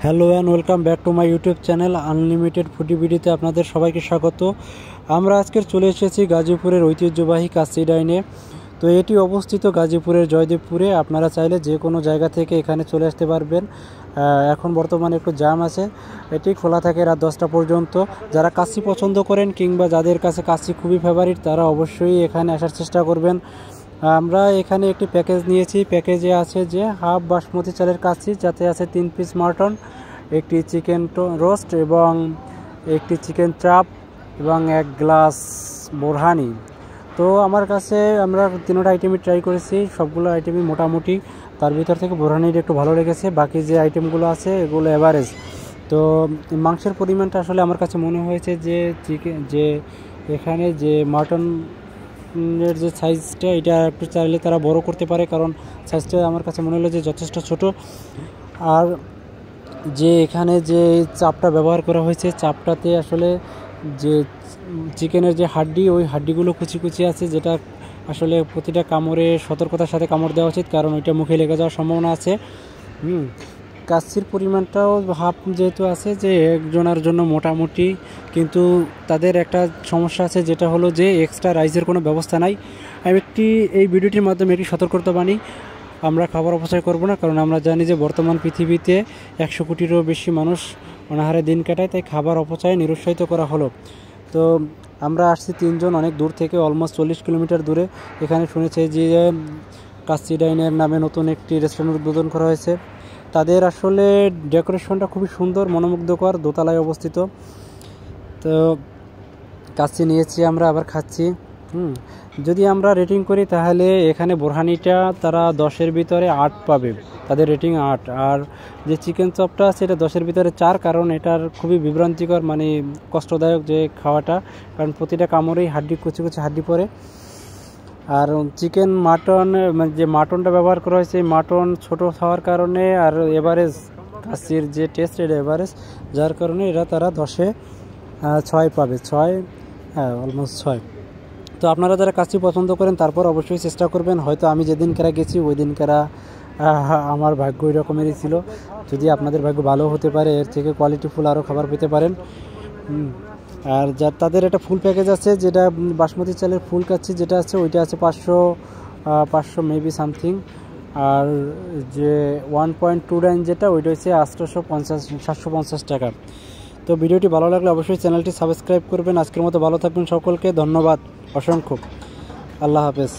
Hello and welcome back to my YouTube channel unlimited foodie ভিডিওতে আপনাদের সবাইকে স্বাগত। আমরা আজকের চলে এসেছি গাজীপুরের ঐতিহ্যবাহী কাচ্চি ডাইনে। তো এটি অবস্থিত গাজীপুরের জয়দেবপুরে। আপনারা চাইলে যে কোনো জায়গা থেকে এখানে চলে আসতে পারবেন। এখন বর্তমানে একটু জ্যাম আছে। এটি খোলা থাকে রাত 10টা পর্যন্ত। যারা কাচ্চি পছন্দ করেন কিংবা যাদের কাছে কাচ্চি খুবই ফেভারিট তারা অবশ্যই এখানে আসার চেষ্টা করবেন। আমরা এখানে একটি প্যাকেজ নিয়েছি। প্যাকেজে আছে যে হাফ বাসমতি চালের কাচ্চি, যাতে আছে 3 পিস মাটন, একটি চিকেন রোস্ট এবং একটি চিকেন চাপ এবং 1 গ্লাস বোরহানি। তো আমার কাছে আমরা তিনোটা আইটেমই ট্রাই করেছি, সবগুলো আইটেমই মোটামুটি। তার ভিতর থেকে বোরহানিটা একটু ভালো লেগেছে, বাকি যে আইটেমগুলো আছে এগুলো এভারেজ। তো মাংসের পরিমাণটা আসলে আমার কাছে মনে হয়েছে যে এখানে যে মাটন এর যে সাইজটা এটা একটু চাইলে তারা বড় করতে পারে, কারণ সাইজটা আমার কাছে মনে হলো যে যথেষ্ট ছোট। আর যে এখানে যে চাপটা ব্যবহার করা হয়েছে, চাপটাতে আসলে যে চিকেনের যে হাড্ডি, ওই হাড্ডিগুলো কুচি কুচি আছে, যেটা আসলে প্রতিটা কামড়ে সতর্কতার সাথে কামড় দেওয়া উচিত, কারণ ওইটা মুখে লেগে যাওয়ার সম্ভাবনা আছে। কাচ্চির পরিমাণটাও হাফ যেহেতু আছে, যে একজনের জন্য মোটামুটি, কিন্তু তাদের একটা সমস্যা আছে, যেটা হলো যে এক্সট্রা রাইসের কোনো ব্যবস্থা নাই। আমি এই ভিডিওটির মাধ্যমে একটি সতর্কতা বাণী, আমরা খাবার অপচয় করব না, কারণ আমরা জানি যে বর্তমান পৃথিবীতে 100 কোটিরও বেশি মানুষ অনাহারে দিন কাটায়, তাই খাবার অপচয় নিরুৎসাহিত করা হলো। তো আমরা আসছি 3 জন অনেক দূর থেকে, অলমোস্ট 40 কিলোমিটার দূরে। এখানে শুনেছি যে কাচ্চি ডাইনের নামে নতুন একটি রেস্টুরেন্ট উদ্বোধন করা হয়েছে। তাদের আসলে ডেকোরেশনটা খুবই সুন্দর, মনোমুগ্ধকর, দোতলায় অবস্থিত। তো কাচ্চি নিয়েছি আমরা, আবার খাচ্ছি। যদি আমরা রেটিং করি তাহলে এখানে বোরহানিটা তারা 10-এর ভিতরে 8 পাবে, তাদের রেটিং 8। আর যে চিকেন চপটা আছে এটা 10-এর ভিতরে 4, কারণ এটার খুবই বিভ্রান্তিকর, মানে কষ্টদায়ক যে খাওয়াটা, কারণ প্রতিটা কামড়েই হাড্ডি, কুচি কুচি হাড্ডি পড়ে। আর চিকেন মাটন, যে মাটনটা ব্যবহার করা হয়েছে, মাটন ছোট হওয়ার কারণে আর এভারেজ কাচ্চির যে টেস্ট এটা এভারেজ, যার কারণে এরা তারা 10-এ 6 পাবে। 6, হ্যাঁ, অলমোস্ট 6। তো আপনারা যারা কাচ্চি পছন্দ করেন তারপর অবশ্যই চেষ্টা করবেন। হয়তো আমি যেদিন কেরা গেছি ওই দিন কেরা আমার ভাগ্য ওই রকমেরই ছিল। যদি আপনাদের ভাগ্য ভালো হতে পারে, এর থেকে কোয়ালিটিফুল আরও খাবার পেতে পারেন। আর তাদের একটা ফুল প্যাকেজ আছে, যেটা বাসমতি চালের ফুল কাচ্চি যেটা আছে, ওইটা আছে 500 মেবি সামথিং। আর যে 1.29 যেটা, ওইটা হচ্ছে 750 টাকা। তো ভিডিওটি ভালো লাগলে অবশ্যই চ্যানেলটি সাবস্ক্রাইব করবেন। আজকের মতো ভালো থাকবেন, সকলকে ধন্যবাদ অসংখ্য। আল্লাহ হাফেজ।